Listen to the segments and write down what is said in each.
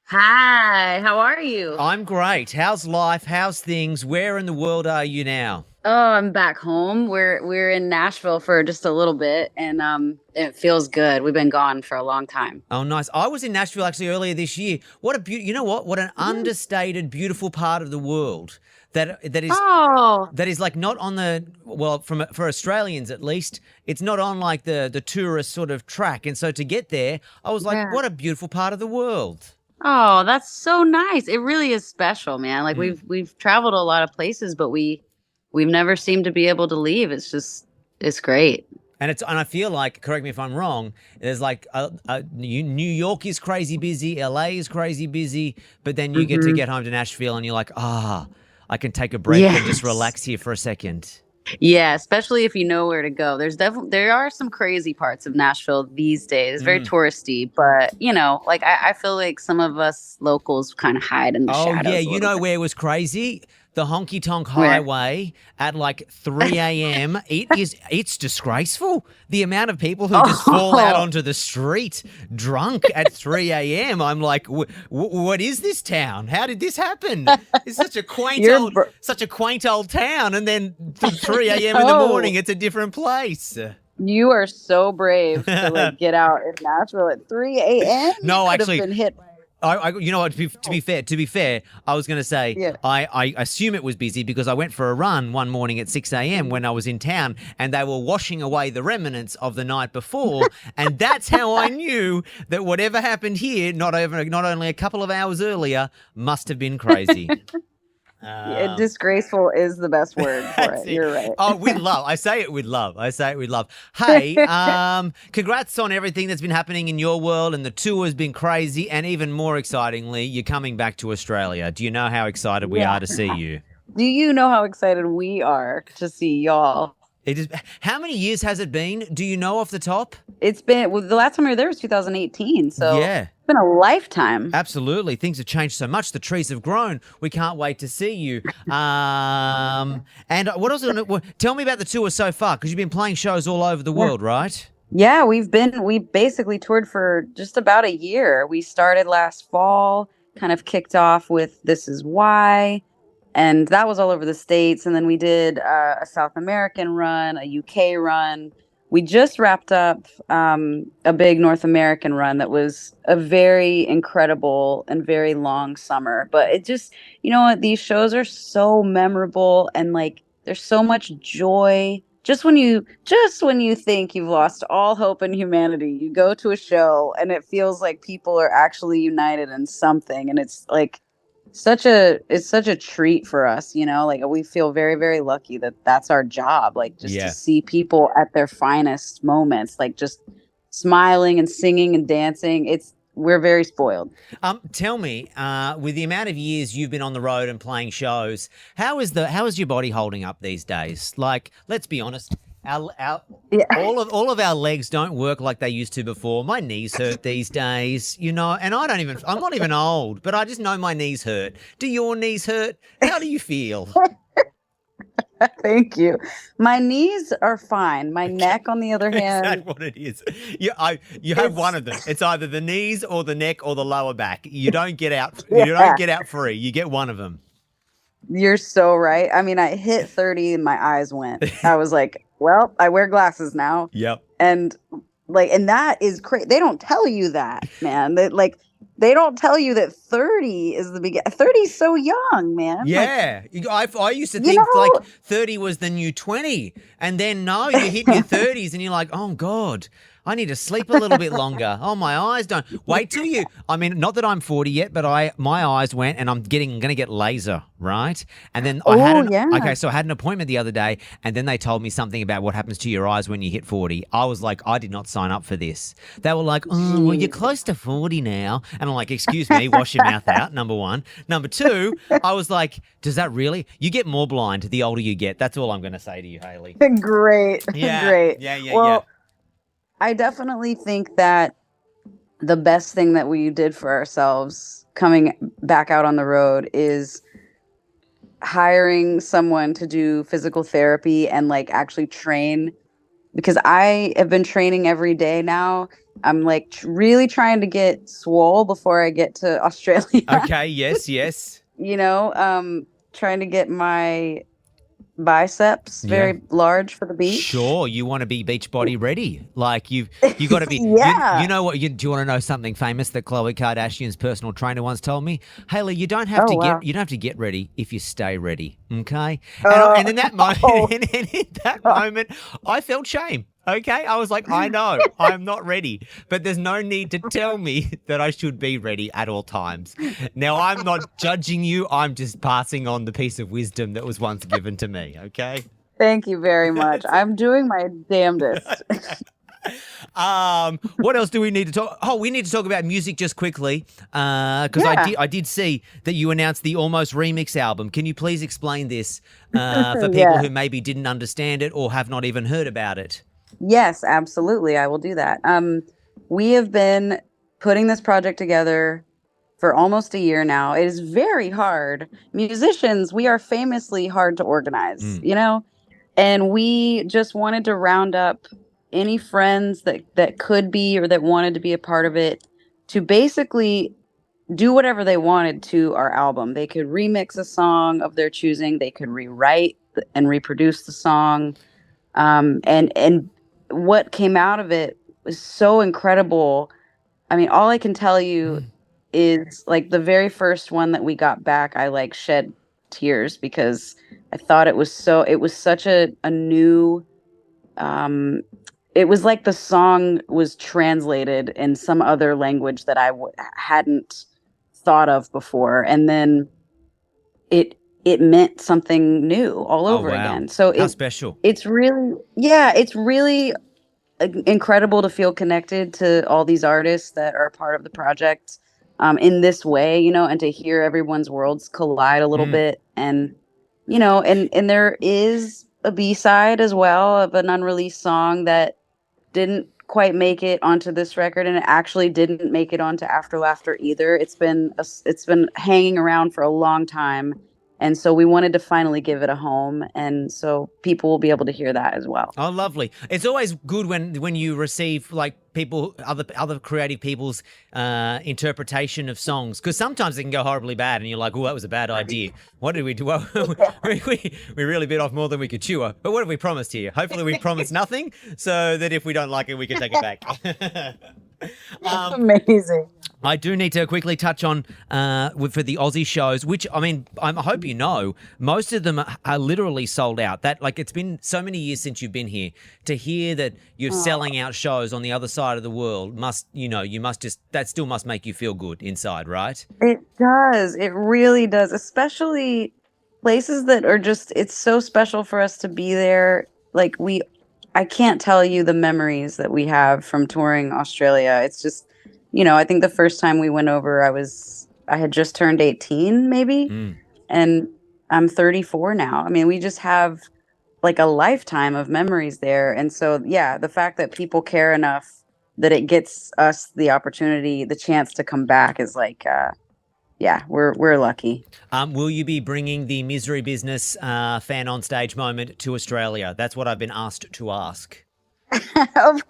Hi, how are you? I'm great. How's life? How's things? Where in the world are you now? Oh, I'm back home. We're in Nashville for just a little bit and it feels good. We've been gone for a long time. Oh, nice. I was in Nashville actually earlier this year. What a you know what? What an Mhm. understated, beautiful part of the world that is Oh, like not on the well for Australians at least. It's not on like the tourist sort of track. And so to get there, I was like, yeah. what a beautiful part of the world. Oh, that's so nice. It really is special, man. Like Mm. we've traveled a lot of places, but we've never seemed to be able to leave. It's great. And I feel like, correct me if I'm wrong, there's like New York is crazy busy, LA is crazy busy, but then you Hmm. get home to Nashville and you're like, I can take a breath and just Yes. relax here for a second. Yeah, especially if you know where to go. There are some crazy parts of Nashville these days. It's very Mm. touristy, but like I feel like some of us locals kind of hide in the Oh yeah, shadows a you little know bit. where it was crazy? The honky tonk Where? highway at like 3 a.m. It's disgraceful. The amount of people who just fall out Oh, onto the street drunk at 3 a.m. I'm like, what is this town? How did this happen? It's you're br- such a quaint old town, and then 3 a.m. in the morning, no, it's a different place. you are so brave to like get out in Nashville at 3 a.m. You No, could have actually, been hit by you know what? no. To be fair, I was going to say Yeah. I assume it was busy because I went for a run one morning at 6 a.m. when I was in town, and they were washing away the remnants of the night before, and that's how I knew that whatever happened here, not only a couple of hours earlier, must have been crazy. Yeah, Um, disgraceful is the best word for That's it. it. You're right. Oh, with love. I say it with love. I say it with love. Hey, congrats on everything that's been happening in your world, and the tour has been crazy, and even more excitingly, you're coming back to Australia. Do you know how excited we Yeah. are to see you? Do you know how excited we are to see y'all? It is. How many years has it been? Do you know off the top? It's been well, the last time we were there was 2018, so Yeah. it's been a lifetime. Absolutely. Things have changed so much. The trees have grown. We can't wait to see you. And what else? Tell me about the tour so far, because you've been playing shows all over the Yeah. world, right? Yeah, we basically toured for just about a year. We started last fall, kind of kicked off with This Is Why, and that was all over the States. And then we did a South American run, a UK run. We just wrapped up a big North American run that was a very incredible and very long summer. But it just, you know what, these shows are so memorable and like there's so much joy. Just when you think you've lost all hope in humanity, you go to a show and it feels like people are actually united in something, and it's like such a treat for us, like we feel very, very lucky that that's our job, like just to Yeah. see people at their finest moments, like just smiling and singing and dancing. We're very spoiled. Tell me, with the amount of years you've been on the road and playing shows, how is your body holding up these days? Like, let's be honest, our Yeah. all of our legs don't work like they used to before. My knees hurt these days, and I'm not even old, but I just know my knees hurt. Do your knees hurt? How do you feel? Thank you. My knees are fine. My Okay. neck, on the other Is hand, that what it is? You have one it's of them. It's either the knees or the neck or the lower back. You don't yeah. get out free. You get one of them. You're so right. I mean, I hit 30 and my eyes went. I was like, well, I wear glasses now. Yep. And and that is crazy. They don't tell you that, man. They don't tell you that 30 is the beginning. 30 is so young, man. Like, Yeah, I used to you think like know, 30 was the new 20, and then no, you hit your 30s and you're like, oh God, I need to sleep a little bit longer. Oh, my eyes don't. Wait till you. I mean, not that I'm 40 yet, but my eyes went, and I'm gonna get laser, right? And then oh yeah. okay, so I had an appointment the other day, and then they told me something about what happens to your eyes when you hit 40. I was like, I did not sign up for this. They were like, oh, well, you're Jeez. close to 40 now, and I'm like, excuse me, wash your mouth out. Number one. Number two, I was like, does that really? You get more blind the older you get. That's all I'm gonna say to you, Haley. Great. Yeah, Great. yeah. Well, I definitely think that the best thing that we did for ourselves coming back out on the road is hiring someone to do physical therapy and like actually train because I have been training every day now. I'm like really trying to get swole before I get to Australia. Okay, yes, yes. you know, trying to get my biceps Yeah. very large for the beach. Sure, you want to be beach body ready. Like you got to be you Yeah. know what do you want to know something famous that Khloe Kardashian's personal trainer once told me? Haley, Oh wow. you don't have to get ready if you stay ready, okay? Uh, And in that moment oh, and in that moment I felt shame. Okay? I was like, I know, I'm not ready, but there's no need to tell me that I should be ready at all times. Now, I'm not judging you. I'm just passing on the piece of wisdom that was once given to me, okay? thank you very much. It's I'm doing my damnedest. what else do we need to talk? Oh, we need to talk about music just quickly, because Yeah. I did see that you announced the Almost Remix album. Can you please explain this for people Yeah. who maybe didn't understand it or have not even heard about it? Yes, absolutely. I will do that. We have been putting this project together for almost a year now. It is very hard. Musicians, we are famously hard to organize, Mm, you know? And we just wanted to round up any friends that could be or that wanted to be a part of it to basically do whatever they wanted to our album. They could remix a song of their choosing, they could rewrite and reproduce the song. And what came out of it was so incredible. I mean, all I can tell you mm. is like the very first one that we got back, I like shed tears because I thought it was such a new, um, it was like the song was translated in some other language that hadn't thought of before. And then it meant something new all Oh over wow, again. So how special! it's really, yeah, it's really incredible to feel connected to all these artists that are part of the project in this way, you know, and to hear everyone's worlds collide a little Mm. bit. And, you know, and there is a B-side as well of an unreleased song that didn't quite make it onto this record, and it actually didn't make it onto After Laughter either. It's been hanging around for a long time, and so we wanted to finally give it a home, and so people will be able to hear that as well. Oh, lovely! It's always good when you receive like people, other creative people's interpretation of songs, because sometimes it can go horribly bad, and you're like, "Oh, that was a bad idea. What did we do? Well, we really bit off more than we could chew. But what have we promised here? Hopefully, we promised nothing, so that if we don't like it, we can take it back." um, Amazing. I do need to quickly touch on for the Aussie shows, which I mean, I hope you know, most of them are literally sold out. That like it's been so many years since you've been here. To hear that you're Oh, selling out shows on the other side of the world must, you must just that still must make you feel good inside, right? it does. It really does, especially places that are just it's so special for us to be there. Like I can't tell you the memories that we have from touring Australia. It's just, you know, I think the first time we went over I had just turned 18 maybe, Mm. and I'm 34 now. I mean, we just have like a lifetime of memories there. And so, yeah, the fact that people care enough that it gets us the opportunity, the chance to come back is like, yeah, we're lucky. Will you be bringing the Misery Business fan on stage moment to Australia? That's what I've been asked to ask. Of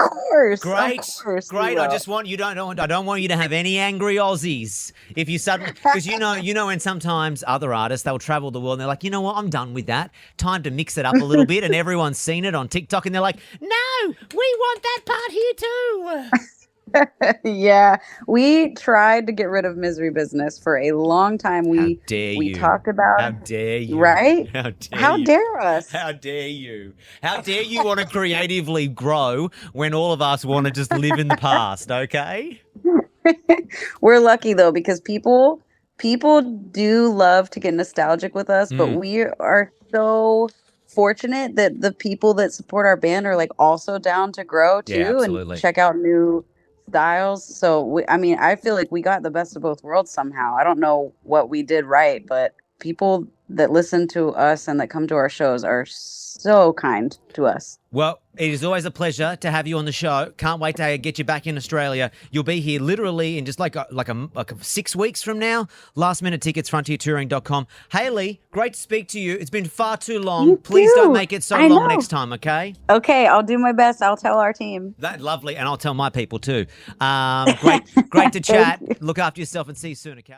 Great, course we great. I will. just want you don't. I don't want you to have any angry Aussies. If you suddenly, because when sometimes other artists they'll travel the world and they're like, you know what, I'm done with that. Time to mix it up a little bit, and everyone's seen it on TikTok, and they're like, no, we want that part here too. Yeah, we tried to get rid of Misery Business for a long time. How dare We you? talked about How it, dare you? right? How dare How you? dare us? How dare you? How dare you want to creatively grow when all of us want to just live in the past, okay? We're lucky though because people do love to get nostalgic with us, but Mm, we are so fortunate that the people that support our band are like also down to grow yeah, too and absolutely. check out new styles. So I mean, I feel like we got the best of both worlds somehow. I don't know what we did right, but people that listen to us and that come to our shows are so kind to us. Well, it is always a pleasure to have you on the show. Can't wait to get you back in Australia. You'll be here literally in just like 6 weeks from now. Last minute tickets, frontiertouring.com. Hayley, great to speak to you. It's been far too long. You Please too. don't make it so I long know. next time, okay? Okay, I'll do my best. I'll tell our team. That's lovely, and I'll tell my people too. Great to chat. you. Look after yourself and see you soon, okay?